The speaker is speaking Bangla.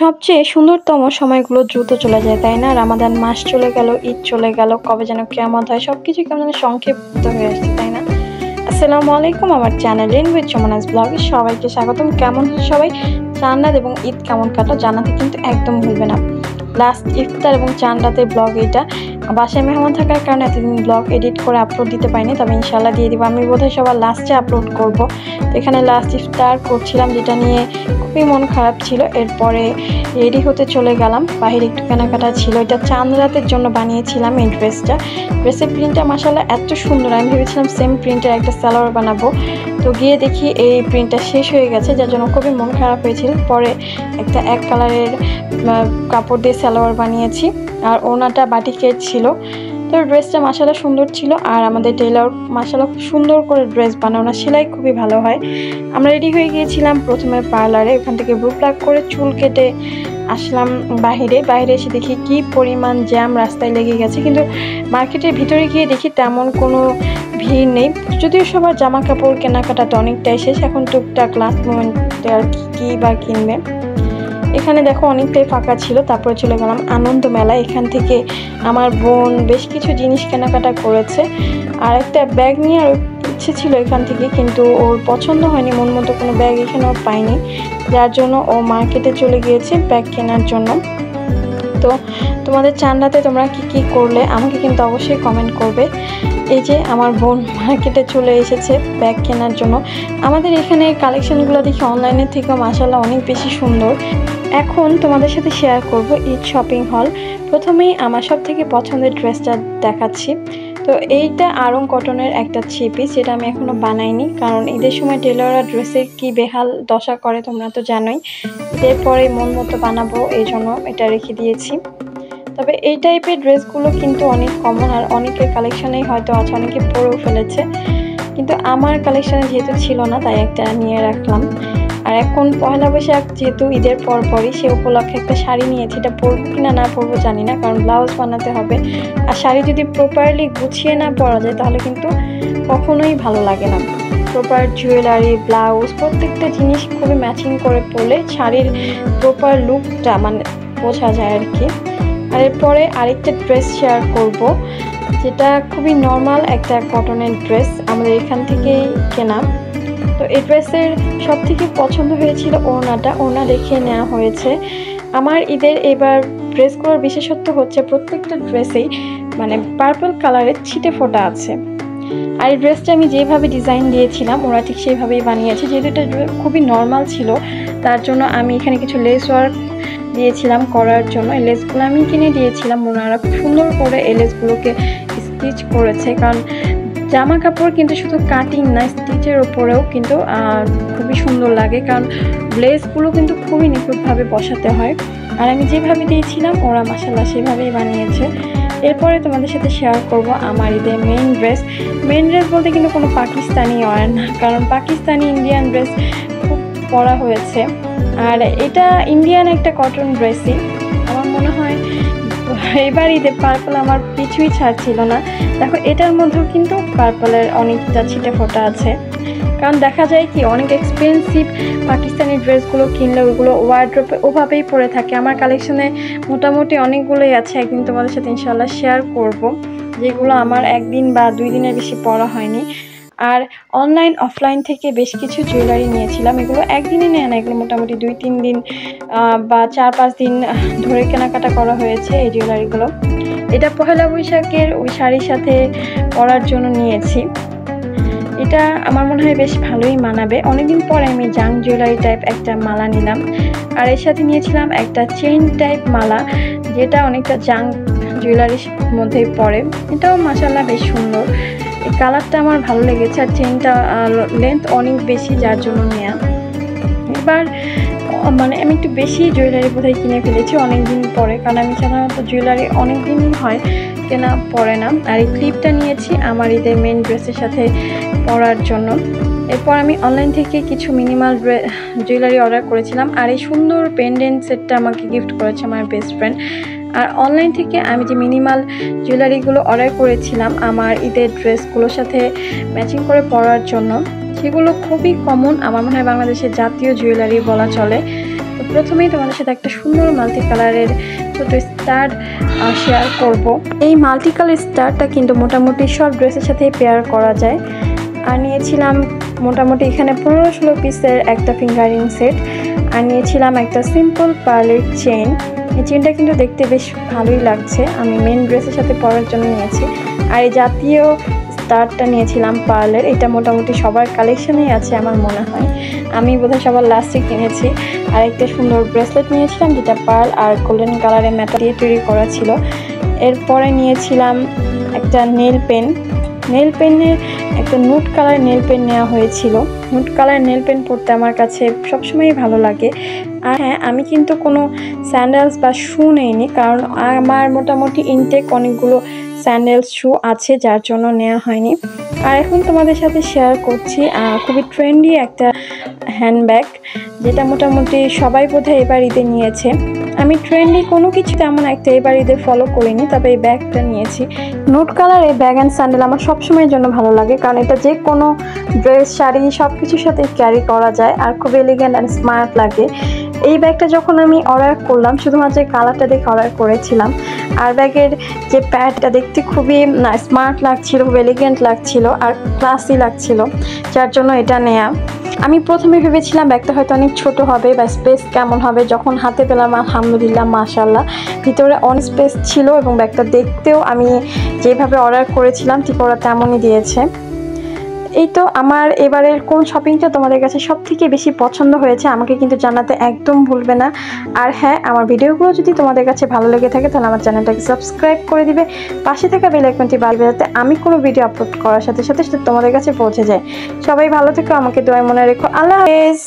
সবচেয়ে সুন্দরতম সময়গুলো দ্রুত চলে যায়, তাই না? রামাদান মাস চলে গেল, ঈদ চলে গেল, কবে যেন কিয়ামত হয়, সবকিছু কেমন যেন সংক্ষিপ্ত হয়ে আসছে, তাই না? আসসালামু আলাইকুম, আমার চ্যানেল রেন উইথ সুমনাস ব্লগে সবাইকে স্বাগতম। কেমন সবাই? চাঁদ এবং ঈদ কেমন কাটো জানাতে কিন্তু একদম ভুলবে না। লাস্ট ইফতার এবং চাঁদ রাতের ব্লগ এটা। বাসায় মেহমান থাকার কারণে এতদিন ব্লগ এডিট করে আপলোড দিতে পারিনি, তবে ইনশাল্লাহ দিয়ে দিব। আমি বোধহয় সবার লাস্টে আপলোড করব। তো এখানে লাস্ট ইফতার করছিলাম, যেটা নিয়ে খুবই মন খারাপ ছিল। এরপরে রেডি হতে চলে গেলাম, বাহিরে একটু কেনাকাটা ছিল। এটা চাঁদ রাতের জন্য বানিয়েছিলাম এই ড্রেসটা। ড্রেসের প্রিন্টটা মাশাআল্লাহ এত সুন্দর, আমি ভেবেছিলাম সেম প্রিন্টের একটা সালোয়ার বানাবো, তো গিয়ে দেখি এই প্রিন্টটা শেষ হয়ে গেছে, যার জন্য খুবই মন খারাপ হয়েছিল। পরে একটা এক কালারের কাপড় দিয়ে সালোয়ার বানিয়েছি, আর ওনাটা বাটিকের ছিল। তো ড্রেসটা মাশাআল্লাহ সুন্দর ছিল, আর আমাদের টেইলর মাশাআল্লাহ খুব সুন্দর করে ড্রেস বানায়, ওনার সেলাই খুবই ভালো হয়। আমরা রেডি হয়ে গিয়েছিলাম প্রথমে পার্লারে, ওখান থেকে ব্রু প্লাক করে চুল কেটে আসলাম বাইরে এসে দেখি কি পরিমাণ জ্যাম রাস্তায় লেগে গেছে, কিন্তু মার্কেটের ভিতরে গিয়ে দেখি তেমন কোনো ভিড় নেই, যদিও সবার জামা কাপড় কেনাকাটা তো অনেকটাই শেষ। এখন টুকটাক লাস্ট মোমেন্টে আর কি বা কিনবে। এখানে দেখো অনেকটাই ফাঁকা ছিল। তারপরে চলে গেলাম আনন্দ মেলা। এখান থেকে আমার বোন বেশ কিছু জিনিস কেনাকাটা করেছে, আর একটা ব্যাগ নিয়ে আর ইচ্ছে ছিল এখান থেকে, কিন্তু ওর পছন্দ হয়নি, মন মতো কোনো ব্যাগ এখানেও পাইনি, যার জন্য ও মার্কেটে চলে গিয়েছে ব্যাগ কেনার জন্য। তো তোমাদের চাঁদ রাতে তোমরা কি করলে আমাকে কিন্তু অবশ্যই কমেন্ট করবে। এই যে আমার বোন মার্কেটে চলে এসেছে ব্যাগ কেনার জন্য। আমাদের এখানে কালেকশনগুলো দেখি অনলাইনের থেকেও মাশাআল্লাহ অনেক বেশি সুন্দর। এখন তোমাদের সাথে শেয়ার করব ঈদ শপিং হল। প্রথমেই আমার সব থেকে পছন্দের ড্রেসটা দেখাচ্ছি। তো এইটা আরং কটনের একটা থ্রি পিস, যেটা আমি এখনো বানাইনি, কারণ ঈদের সময় টেলররা ড্রেসের কি বেহাল দশা করে তোমরা তো জানোই। ঈদের পরে মন মতো বানাবো, এই জন্য এটা রেখে দিয়েছি। তবে এই টাইপের ড্রেসগুলো কিন্তু অনেক কমন, আর অনেকের কালেকশনেই হয়তো আছে, অনেকে পরেও ফেলেছে, কিন্তু আমার কালেকশনে যেহেতু ছিল না তাই একটা নিয়ে রাখলাম। আর এখন পয়লা বৈশাখ যেহেতু ঈদের পরপরই, সে উপলক্ষে একটা শাড়ি নিয়েছি। এটা পরবো কিনা না পরবো জানি না, কারণ ব্লাউজ বানাতে হবে, আর শাড়ি যদি প্রপারলি গুছিয়ে না পরা যায় তাহলে কিন্তু কখনোই ভালো লাগে না। প্রপার জুয়েলারি, ব্লাউজ, প্রত্যেকটা জিনিস খুবই ম্যাচিং করে পরলে শাড়ির প্রপার লুকটা মানে বোঝা যায় আর কি। আর এরপরে আরেকটা ড্রেস শেয়ার করব, যেটা খুবই নর্মাল একটা কটনের ড্রেস, আমাদের এখান থেকেই কেনা। তো এই ড্রেসের সব থেকে পছন্দ হয়েছিল ওড়নাটা, ওড়না দেখে নেওয়া হয়েছে। আমার ঈদের এবার ড্রেসগুলোর বিশেষত্ব হচ্ছে প্রত্যেকটা ড্রেসেই মানে পার্পল কালারের ছিটে ফোটা আছে। আর এই ড্রেসটা আমি যেভাবে ডিজাইন দিয়েছিলাম ওরা ঠিক সেইভাবেই বানিয়েছে। যেহেতু এটা খুবই নর্মাল ছিল, তার জন্য আমি এখানে কিছু লেস ওয়ার্ক দিয়েছিলাম করার জন্য। এই লেসগুলো আমি কিনে দিয়েছিলাম, ওনারা খুব সুন্দর করে এই লেসগুলোকে স্টিচ করেছে, কারণ জামা কাপড় কিন্তু শুধু কাটিং না, স্টিচের ওপরেও কিন্তু খুবই সুন্দর লাগে, কারণ লেসগুলো কিন্তু খুবই নিখুঁতভাবে বসাতে হয়। আর আমি যেভাবে দিয়েছিলাম ওরা মাশাআল্লাহ সেভাবেই বানিয়েছে। এরপরে তোমাদের সাথে শেয়ার করব আমার ঈদের মেইন ড্রেস বলতে কিন্তু কোনো পাকিস্তানি ওয়ার না, কারণ পাকিস্তানি ইন্ডিয়ান ড্রেস খুব পরা হয়েছে, আর এটা ইন্ডিয়ান একটা কটন ড্রেসই। আমার মনে হয় এবার ঈদে পার্পল আমার কিছুই ছাড়ছিল না। দেখো এটার মধ্যেও কিন্তু পার্পলের অনেকটা ছিটে ফোটা আছে, কারণ দেখা যায় কি অনেক এক্সপেন্সিভ পাকিস্তানি ড্রেসগুলো কিনলে ওইগুলো ওয়ার্ড্রোপে ওভাবেই পরে থাকে। আমার কালেকশনে মোটামুটি অনেকগুলোই আছে, একদিন তোমাদের সাথে ইনশাআল্লাহ শেয়ার করব, যেগুলো আমার একদিন বা 2 দিনের বেশি পরা হয়নি। আর অনলাইন অফলাইন থেকে বেশ কিছু জুয়েলারি নিয়েছিলাম, এগুলো একদিনে নেয় না, এগুলো মোটামুটি 2-3 দিন বা 4-5 দিন ধরে কেনাকাটা করা হয়েছে এই জুয়েলারিগুলো। এটা পহেলা বৈশাখের ওই শাড়ির সাথে পরার জন্য নিয়েছি। এটা আমার মনে হয় বেশ ভালোই মানাবে। অনেকদিন পরে আমি জাং জুয়েলারি টাইপ একটা মালা নিলাম, আর এর সাথে নিয়েছিলাম একটা চেইন টাইপ মালা, যেটা অনেকটা জাং জুয়েলারির মধ্যেই পড়ে। এটাও মাশাআল্লাহ বেশ সুন্দর, এই কালারটা আমার ভালো লেগেছে, আর চেইনটা লেন্থ অনেক বেশি, যার জন্য নেওয়া। এবার মানে আমি একটু বেশি জুয়েলারি বোধহয় কিনে ফেলেছি অনেক দিন পরে, কারণ আমি সাধারণত জুয়েলারি অনেক দিনই হয় কেনা পরে না। আর এই ক্লিপটা নিয়েছি আমার ঈদের মেন ড্রেসের সাথে পরার জন্য। এরপর আমি অনলাইন থেকে কিছু মিনিমাল জুয়েলারি অর্ডার করেছিলাম, আর এই সুন্দর পেন্ডেন্ট সেটটা আমাকে গিফট করেছে আমার বেস্ট ফ্রেন্ড। আর অনলাইন থেকে আমি যে মিনিমাল জুয়েলারিগুলো অর্ডার করেছিলাম আমার ঈদের ড্রেসগুলোর সাথে ম্যাচিং করে পরার জন্য, সেগুলো খুবই কমন, আমার মনে হয় বাংলাদেশের জাতীয় জুয়েলারি বলা চলে। তো প্রথমেই তোমাদের সাথে একটা সুন্দর মাল্টি কালারের ছোটো স্টার শেয়ার করব। এই মাল্টি কালার স্টারটা কিন্তু মোটামুটি সব ড্রেসের সাথে পেয়ার করা যায়। আর নিয়েছিলাম মোটামুটি এখানে 15-16 পিসের একটা ফিঙ্গারিং সেট, আর নিয়েছিলাম একটা সিম্পল পার্লের চেন। এই চেনটা কিন্তু দেখতে বেশ ভালোই লাগছে, আমি মেন ড্রেসের সাথে পরার জন্য নিয়েছি। আর এই জাতীয় স্টারটা নিয়েছিলাম পার্লের, এটা মোটামুটি সবার কালেকশনেই আছে আমার মনে হয়, আমি বোধহয় সবার লাস্টে কিনেছি। আর একটা সুন্দর ব্রেসলেট নিয়েছিলাম যেটা পার্ল আর গোল্ডেন কালারের ম্যাটা দিয়ে তৈরি করা ছিল। এরপরে নিয়েছিলাম একটা নেল পেনের একটা নুট কালার নেল পেন নেওয়া হয়েছিল। নুট কালার নেল পেন পরতে আমার কাছে সবসময়ই ভালো লাগে। আর হ্যাঁ, আমি কিন্তু কোনো স্যান্ডেলস বা শু নেইনি, কারণ আমার মোটামুটি ইনটেক অনেকগুলো স্যান্ডেলস শু আছে, যার জন্য নেওয়া হয়নি। আর এখন তোমাদের সাথে শেয়ার করছি খুবই ট্রেন্ডি একটা হ্যান্ডব্যাগ, যেটা মোটামুটি সবাই বোধহয় এবার ঈদে নিয়েছে। আমি ট্রেন্ডি কোনো কিছু তেমন একটা এবার ঈদে ফলো করিনি, তবে এই ব্যাগটা নিয়েছি। নুট কালার এই ব্যাগ অ্যান্ড স্যান্ডেল আমার সবসময়ের জন্য ভালো লাগে, কারণ এটা যে কোনো ড্রেস, শাড়ি সব কিছুর সাথে ক্যারি করা যায় আর খুব এলিগেন্ট অ্যান্ড স্মার্ট লাগে। এই ব্যাগটা যখন আমি অর্ডার করলাম, শুধুমাত্র কালারটা দেখে অর্ডার করেছিলাম। আর ব্যাগের যে প্যাডটা দেখতে খুবই স্মার্ট লাগছিল, খুব এলিগেন্ট লাগছিল আর ক্লাসি লাগছিল, যার জন্য এটা নেয়া। আমি প্রথমে ভেবেছিলাম ব্যাগটা হয়তো অনেক ছোট হবে বা স্পেস কেমন হবে, যখন হাতে পেলাম আলহামদুলিল্লাহ মাশাআল্লাহ ভিতরে অনেক স্পেস ছিল, এবং ব্যাগটা দেখতেও আমি যেভাবে অর্ডার করেছিলাম ঠিক ওরা তেমনই দিয়েছে। এই তো আমার এবারের কোন শপিংটা তোমাদের কাছে সব থেকে বেশি পছন্দ হয়েছে আমাকে কিন্তু জানাতে একদম ভুলবে না। আর হ্যাঁ, আমার ভিডিওগুলো যদি তোমাদের কাছে ভালো লেগে থাকে তাহলে আমার চ্যানেলটাকে সাবস্ক্রাইব করে দিবে, পাশে থাকা বেল আইকনটি বাজবে যাতে আমি কোনো ভিডিও আপলোড করার সাথে সাথে সেটা তোমাদের কাছে পৌঁছে যায়। সবাই ভালো থেকো, আমাকে দোয়ায় মনে রেখো। আল্লাহ হাফেজ।